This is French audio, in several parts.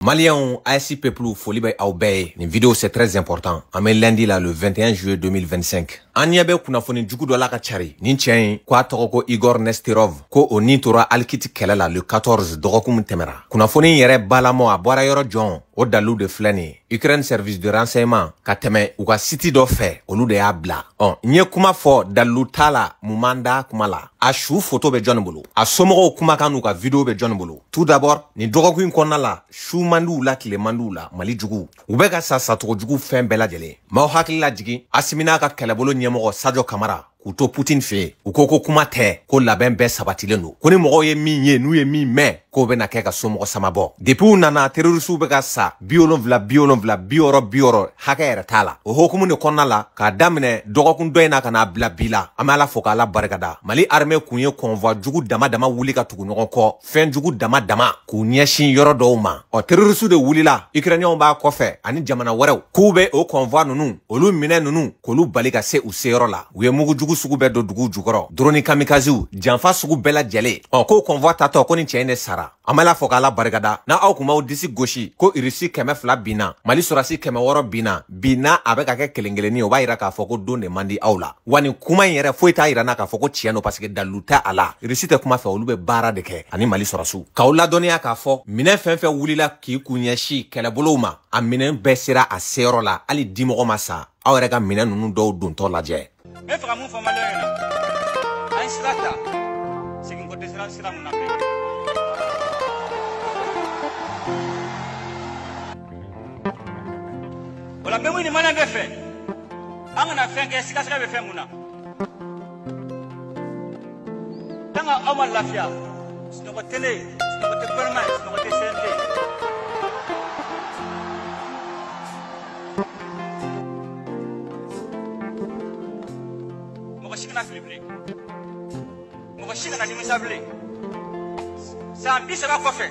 Maliens, ASI Peuple, folie bay aubey. Une vidéo c'est très important. On est lundi là le 21 juillet 2025. Anyabe kunafoni jugu do la ka chari. Nin tien ko atoko Igor Nesterov ko oni tora alkiti kelela le 14 dogokum temera. Kunafoni yere balamo a bora yoro John o dalu de flani. Ukraine service de renseignement ka teme u ka city do fe olu de ya bla. Nye kuma fo dalu tala mumanda kumala. A chou photo be John bolo. A somogo kuma kanu ka video be John bolo. Tout d'abord, ni dogokum konna la chou mandu la kile mandu la mali jugu. Ube ka sa satoko jugu fen bela jele. Ma hakili la jigi asimina ka kelebolo nyemoko Sadio Kamara kuto Putin fe ukoko kuma te ko labɛn bɛɛ sabatilen do ko ni mɔgɔw ye min ye n'u ye min mɛn ko bɛ na kɛ ka somɔgɔ samabɔ depuis u nana terroriste bɛ ka sa 70 hakɛ yɛrɛ t'a la o hokumu de kɔnɔna la k'a daminɛ dɔgɔkun dɔ in na ka n'a bila bi la an bɛ Ala fo k'Ala barikada Mali armée kun ye convoi jugu dama dama wuli ka tugu ɲɔgɔn kɔ fɛn jugu dama dama k'u ɲɛsin yɔrɔ dɔw ma terroriste de wulila Ukrainiens b'a kɔfɛ ani jamana wɛrɛw k'u bɛ o convoi ninnu olu minɛ ninnu k'olu bali ka se u seyɔrɔ la u ye mugu jugu sugu bɛɛ do dugu jukɔrɔ drone kamikaziw janfa sugu bɛɛ lajɛlen ko convoi tatɔ ko ni cɛ in de sara an bɛ Ala fo k'Ala barikada na aw kun b'aw disi gosi ko Russie 200 binna Mali sɔrasi 600 binna a bɛ ka kɛ kelen-kelenni o b'a yira k'a fɔ ko don de man di aw la wa nin kuma in yɛrɛ foyi t'a yira na k'a fɔ ko tiɲɛ don parce que dalu tɛ a la Russie tɛ kuma fɛ olu bɛ baara de kɛ ani Mali sɔrasiw k'aw ladɔnniya k'a fɔ minɛn fɛn fɛn wulila k'i kun ɲɛsin kɛlɛbolow ma a minɛn bɛɛ sera a seyɔrɔ la hali dimɔgɔ ma sa aw yɛrɛ ka minɛn ninnu dɔw dontɔ lajɛ me faga mun fɔ Maliens ɲɛna an sira ta segin ko dɛsɛra sira mun na bɛɛ wala bɛ mun ni Maliens bɛ fɛ an kana fɛn kɛ sikasika bɛ fɛn mun na tant que aw ma lafiya sunɔgɔ tele sunɔgɔ tɛ gouvernement sunɔgɔ tɛ CNT mɔgɔ si kana fili bilen mɔgɔ si kana nimisa bilen san 30 kɔfɛ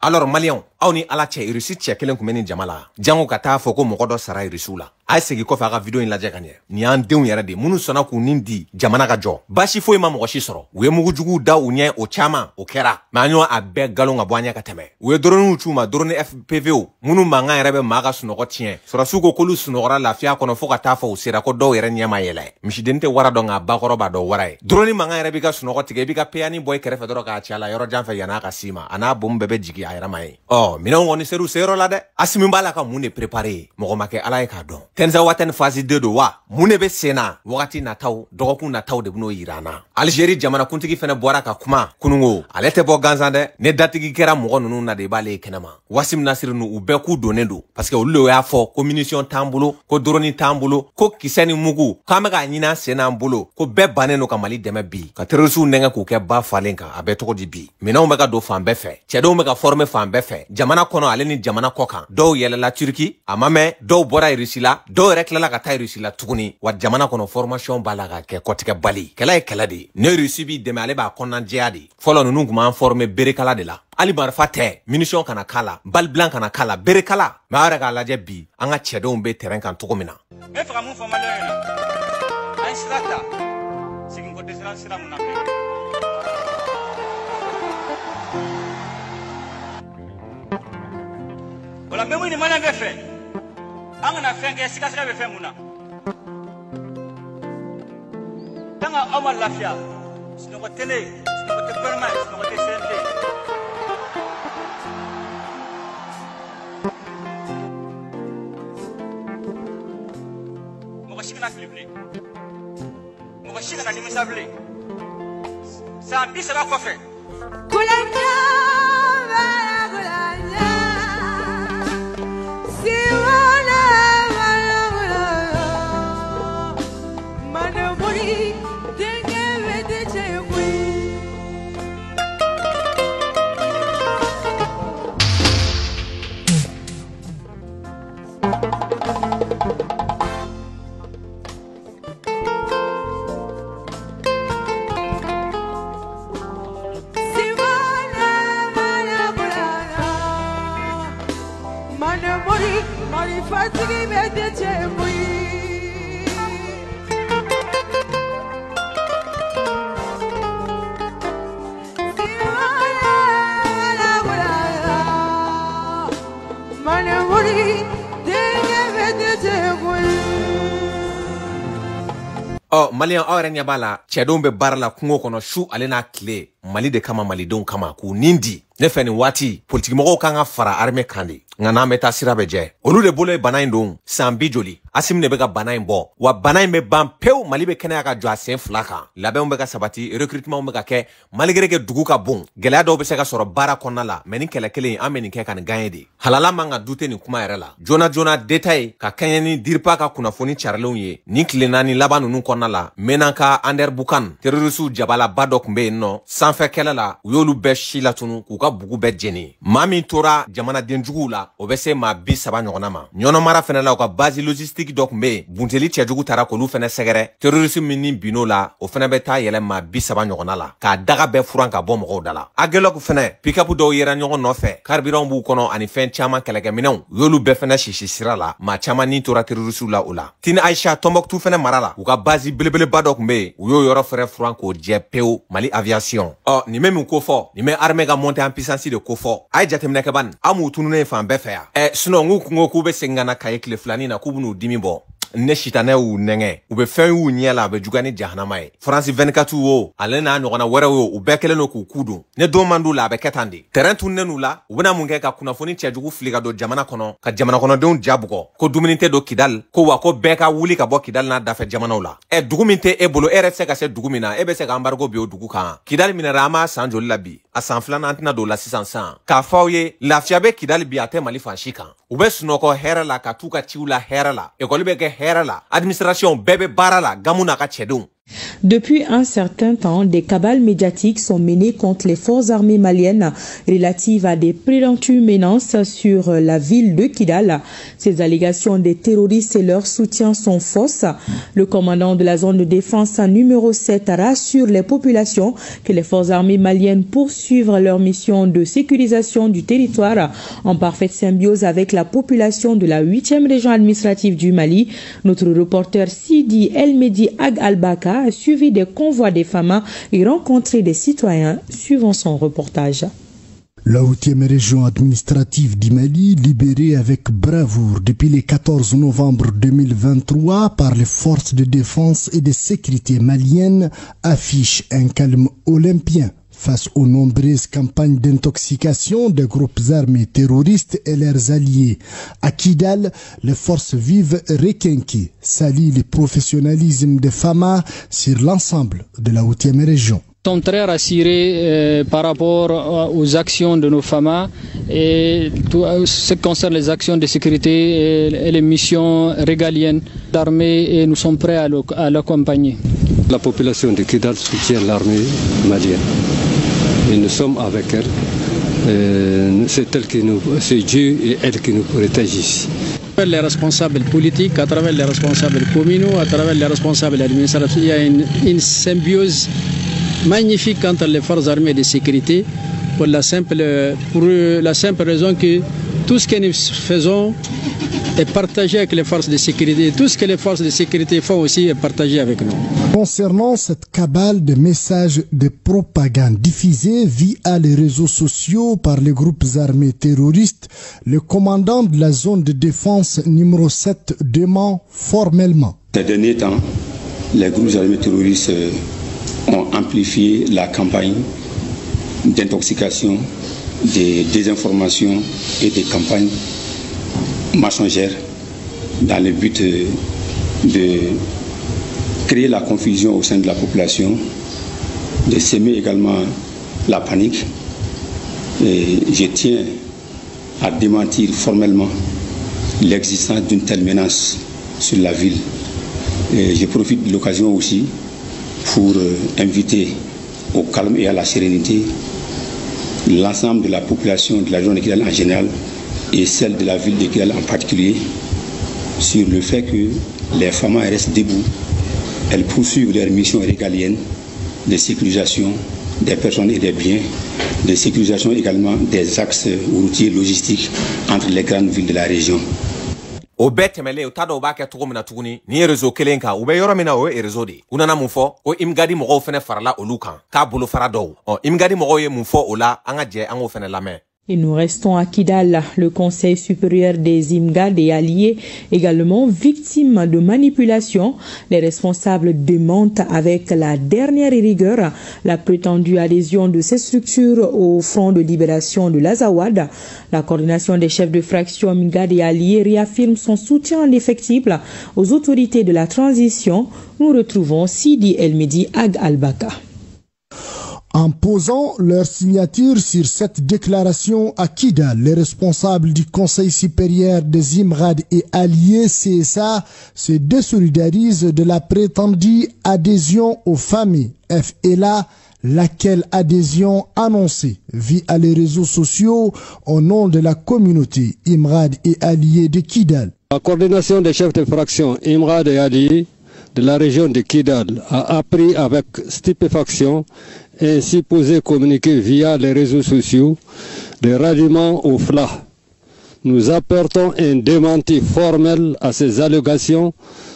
Alors Maliens aw ni Ala cɛ Russie cɛ kelen kun bɛ nin jama la jango ka taa fɔ ko mɔgɔ dɔ sara Russie la a ye segin kɔfɛ a ka video in lajɛ ka ɲɛ nin y'an denw yɛrɛ de minnu sɔnna k'u nin di jamana ka jɔ basi foyi ma mɔgɔ si sɔrɔ u ye mugujuguw da u ɲɛ o caman o kɛra mais an y'o a bɛɛ galon ka bɔ an ɲɛ ka tɛmɛ u ye drone c'u ma drone FPV minnu mankan yɛrɛ bɛ maa ka sunɔgɔ tiɲɛ sɔrɔsiw ko k'olu sunɔgɔra lafiya kɔnɔ fo ka taa fɔ u sera ko dɔw yɛrɛ ɲɛ ma yɛlɛ misiden tɛ wara dɔn nka bakɔrɔ b'a dɔn wara ye drone mankan yɛrɛ b'i ka sunɔgɔ tigɛ i b'i ka payani bɔ i kɛrɛfɛ dɔrɔn k'a ci a la yɔrɔ jan fɛ yan'a ka s'i ma a n'a bombe bɛɛ bɛ jigin a yɛrɛ ma ye minɛnw kɔni ser'u seyɔrɔ la dɛ Asimi b'a la ka mun de préparer mɔgɔ ma kɛ Ala ye k'a dɔn Tenza Waten phase 2 do wa mun de bɛ sen na wagati nataw dɔgɔkun nataw de bɛn'o yira an na Algérie jamanakuntigi fɛnɛ bɔra ka kuma kunungo ale tɛ bɔ gansan dɛ ne datigi kɛra mɔgɔ ninnu na de b'ale ye kɛnɛma Wasim Nasir nu u bɛɛ k'u donnen do parce que olu de y'a fɔ ko munition t'an bolo ko drone t'an bolo ko kisɛ ni mugu k'an bɛ k'a ɲini an sen n'an bolo ko bɛɛ bannen do ka Mali dɛmɛ bi ka terrorisiw nɛgɛ k'u kɛ ba falen kan a bɛ cogo di bi minɛnw bɛ ka don fan bɛɛ fɛ cɛdenw bɛ ka former fan bɛɛ fɛ jamana kɔnɔ ale ni jamana kɔ kan dɔw yɛlɛla Turki a ma mɛn dɔw bɔra Russie la dɔw yɛrɛ tilala ka taa Russie la tuguni wa jamana kɔnɔ formation b'a la ka kɛ kɔtigɛ bali kɛlɛ ye kɛlɛ de ne Russie b'i dɛmɛ ale b'a kɔnɔnajɛya de fɔlɔ ninnu kun b'an former berekala de la hali marifa tɛ munition kana k'a la bali blanc kana k'a la berekala mais aw yɛrɛ k'a lajɛ bi an ka cɛdenw bɛ terrain kan cogo min na me faga mun fɔ Maliens ɲɛna an sira ta segin ko dɛsɛra sira mun na bɛɛ wala bɛ mun ni Maliens bɛ fɛ an kana fɛn kɛ sikasika bɛ fɛn mun na tant que aw ma lafiya sunɔgɔ tele sunɔgɔ tɛ gouvernement sunɔgɔ tɛ CNT tɛna fili bilen mɔgɔ si kana nimisa bilen san 30 kɔfɛ Malien aw yɛrɛ ɲɛ b'a la cɛdenw bɛ baara la kungo kɔnɔ su ale n'a tile Mali de kama malidenw kama k'u nin di ne fɛ nin waati politikimɔgɔw kan ka fara armée kan de nka n'an bɛ taa sira bɛ jɛ olu de bolo ye bana in don san 20 joli Asim de bɛ ka bana in bɔ wa bana in bɛ ban pewu Mali bɛ kɛnɛya ka jɔ a sen fila kan labɛnw bɛ ka sabati recrutement bɛ ka kɛ malgré que dugu ka bon gɛlɛya dɔw bɛ se ka sɔrɔ baara kɔnɔna la mais ni kɛlɛ kelen an bɛ nin kɛ ka nin gagner de halala man ka dute nin kuma yɛrɛ la joona détail ka kɛɲɛ ni diripa ka kunnafoni carilenw ye nin tile 4 laban ninnu kɔnɔna la Menanka Ander Bukan terroriste jabala ba dɔ kun bɛ yen nɔ sanfɛ kɛlɛ la u y'olu bɛɛ si latunu k'u ka bugu bɛɛ jeni maa min tora jamanaden juguw la o bɛ se maa 30 ɲɔgɔnna ma ɲɔnɔmara fɛnɛ la u ka base logistique dɔ kun bɛ yen bunteli cɛjugu taara k'olu fɛnɛ sɛgɛrɛ terroriste min ni bin'o la o fɛnɛ bɛ taa yɛlɛ maa 30 ɲɔgɔnna la k'a daga bɛɛ furan ka bɔ mɔgɔw da la Agelok fɛnɛ pick-up dɔw yera ɲɔgɔn nɔfɛ carburant b'u kɔnɔ ani fɛn caman kɛlɛkɛminɛnw u y'olu bɛɛ fɛnɛ sisi sira la maa caman ni tora terroriste la o la Tine Aisha Tombouctou fɛnɛ mara la u ka base belebeleba dɔ kun bɛ yen u y'o yɔrɔ fɛrɛ furan k'o jɛ pewu Mali aviation nin bɛ min ko fɔ nin bɛ armée ka monter en puissance de ko fɔ a ye jateminɛ kɛ bani an m'u tununen fan bɛɛ fɛ yan sinon n'u kun ko k'u bɛ segin ka na Kaye tile filanin na k'u bɛn'u dimi bɔ ne sitanɛ y'u nɛngɛ u bɛ fɛn y'u ɲɛ la a bɛ juguya ni jahanama ye France 24 wo ale n'a ɲɔgɔnna wɛrɛw yo u bɛɛ kɛlen don k'u ku dun ne don man d'u la a bɛ kɛ tan de terrain tununen n'u la u bɛna mun kɛ ka kunnafoni cɛjugu fili ka don jamana kɔnɔ ka jamana kɔnɔdenw ja bugɔ ko dumuni tɛ don Kidal ko wa ko bɛɛ ka wuli ka bɔ Kidal n'a dafɛ jamanaw la dugu min tɛ e bolo e yɛrɛ tɛ se ka se dugu min na e bɛ se ka embargo bi o dugu kan Kidal minɛra an b'a san joli la bi a san filanan an tɛna don la sisan san k'a fɔ aw ye lafiya bɛ Kidal bi a tɛ Mali fan si kan u bɛ sunɔgɔ hɛrɛ la ka t'u ka ciw la hɛrɛ la école bɛ kɛ hɛrɛ la administration bébé barala gamuna ka cɛdenw. Depuis un certain temps, des cabales médiatiques sont menées contre les forces armées maliennes relatives à des prétendues menaces sur la ville de Kidal. Ces allégations des terroristes et leur soutien sont fausses. Le commandant de la zone de défense numéro 7 rassure les populations que les forces armées maliennes poursuivent leur mission de sécurisation du territoire en parfaite symbiose avec la population de la 8e région administrative du Mali. Notre reporter Sidi El Medi Ag Al-Baka a suivi des convois des FAMA et rencontré des citoyens suivant son reportage. La 8e région administrative du Mali, libérée avec bravoure depuis le 14 novembre 2023 par les forces de défense et de sécurité maliennes, affiche un calme olympien face aux nombreuses campagnes d'intoxication des groupes armés terroristes et leurs alliés. À Kidal, les forces vives requinquées salient le professionnalisme des FAMA sur l'ensemble de la 8e région. Nous sommes très rassurés par rapport aux actions de nos FAMA et tout ce qui concerne les actions de sécurité et les missions régaliennes d'armée et nous sommes prêts à l'accompagner. La population de Kidal soutient l'armée malienne et nous sommes avec elle. C'est Dieu et elle qui nous protège ici. À travers les responsables politiques, à travers les responsables communaux, à travers les responsables administratifs, il y a une symbiose magnifique entre les forces armées de sécurité pour la simple raison que tout ce que nous faisons est partagé avec les forces de sécurité. Tout ce que les forces de sécurité font aussi est partagé avec nous. Concernant cette cabale de messages de propagande diffusés via les réseaux sociaux par les groupes armés terroristes, le commandant de la zone de défense numéro 7 dément formellement. Ces derniers temps, les groupes armés terroristes ont amplifié la campagne d'intoxication, de désinformation et des campagnes mensongères dans le but de créer la confusion au sein de la population, de s'aimer également la panique. Et je tiens à démentir formellement l'existence d'une telle menace sur la ville. Et je profite de l'occasion aussi pour inviter au calme et à la sérénité l'ensemble de la population de la région de Kidal en général et celle de la ville de Kidal en particulier sur le fait que les femmes restent debout. Elles poursuivent leur mission régalienne de sécurisation des personnes et des biens, de sécurisation également des axes routiers logistiques entre les grandes villes de la région. O bɛɛ tɛmɛlen o t'a dɔn o b'a kɛ cogo min na tuguni ni ye réseau kelen kan u bɛ yɔrɔ min na o ye réseau de ye u nana mun fɔ ko imgadi mɔgɔw fɛnɛ farala olu kan k'a bolofara dɔw imgadi mɔgɔw ye mun fɔ o la an ka jɛ an k'o fɛnɛ lamɛn. Et nous restons à Kidal. Le Conseil supérieur des IMGAD est allié, également victime de manipulation. Les responsables démentent avec la dernière rigueur la prétendue adhésion de ces structures au Front de libération de l'Azawad. La coordination des chefs de fraction IMGAD et alliés réaffirme son soutien indéfectible aux autorités de la transition. Nous retrouvons Sidi El-Medi Ag Al-Baka. En posant leur signature sur cette déclaration à Kidal, les responsables du Conseil supérieur des IMGAD et alliés CSA se désolidarisent de la prétendue adhésion aux familles FLA, laquelle adhésion annoncée via les réseaux sociaux au nom de la communauté IMGAD et alliés de Kidal. La coordination des chefs de fraction IMGAD et alliés de la région de Kidal a appris avec stupéfaction et ainsi posé communiquer via les réseaux sociaux des ralliements au FLA. Nous apportons un démenti formel à ces allégations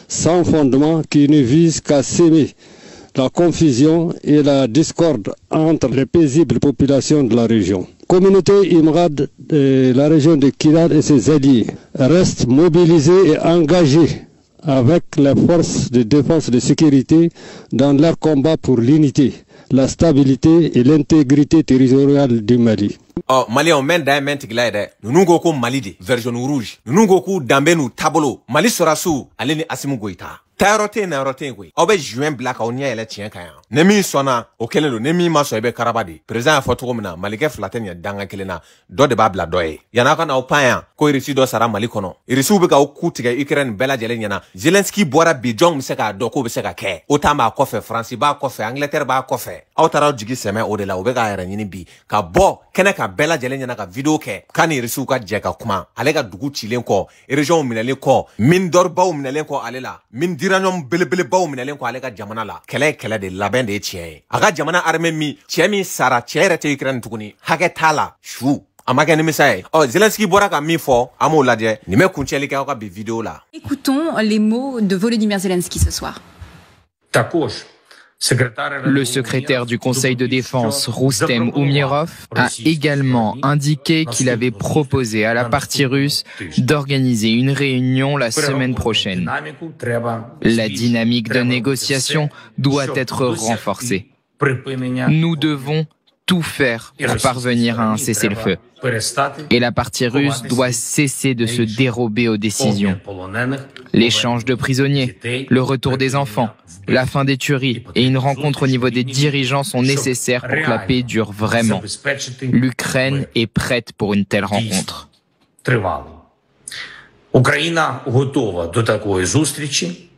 sans fondement qui ne visent qu'à s'aimer la confusion et la discorde entre les paisibles populations de la région. Communauté IMGAD de la région de Kidal et ses alliés restent mobilisés et engagés avec les forces de défense et de sécurité dans leur combat pour l'unité, la stabilité et l'intégrité territoriale du Mali. Mali on men da men tigla de nunu go ko Mali de version rouge nunu go ko dambe nu tabolo Mali sorasu ale ni Asimu Goita tarote na rote go obe juin black on ya ele tien kan nemi sona o kelelo nemi maso ebe karabadi president foto ko mina Mali ke flaten ya danga kelena do de babla doye yana kana o paya ko irisi do sara Mali kono irisi be ka o kutiga Ukraine bela jelen yana Zelensky bora bi jong se ka do ko be se ka ke o tamba ko fe France ba ko fe Angleterre ba ko fe o tara jigi seme o de la o be ka yara nyini bi ka bo keneka bela jelen yana ka video ke kani irisi ka je ka kuma ale ka dugu chilen ko region minalen ko min dorba minalen ko ale la min diranyom belebele baw minalen ko ale ka jamana la kele de labende de tien aga jamana armée mi tiemi sara tiere te Ukraine tuguni hage tala shu amaka ni misaye Zelensky bora ka mi fo amo ladje ni me kuncheli ka ka bi vidéo la. Écoutons les mots de Volodymyr Zelensky ce soir. Le secrétaire du Conseil de défense, Roustem Oumirov, a également indiqué qu'il avait proposé à la partie russe d'organiser une réunion la semaine prochaine. La dynamique de négociation doit être renforcée. Nous devons tout faire pour parvenir à un cessez-le-feu. Et la partie russe doit cesser de se dérober aux décisions. L'échange de prisonniers, le retour des enfants, la fin des tueries et une rencontre au niveau des dirigeants sont nécessaires pour que la paix dure vraiment. L'Ukraine est prête pour une telle rencontre. Україна готова до такої зустрічі.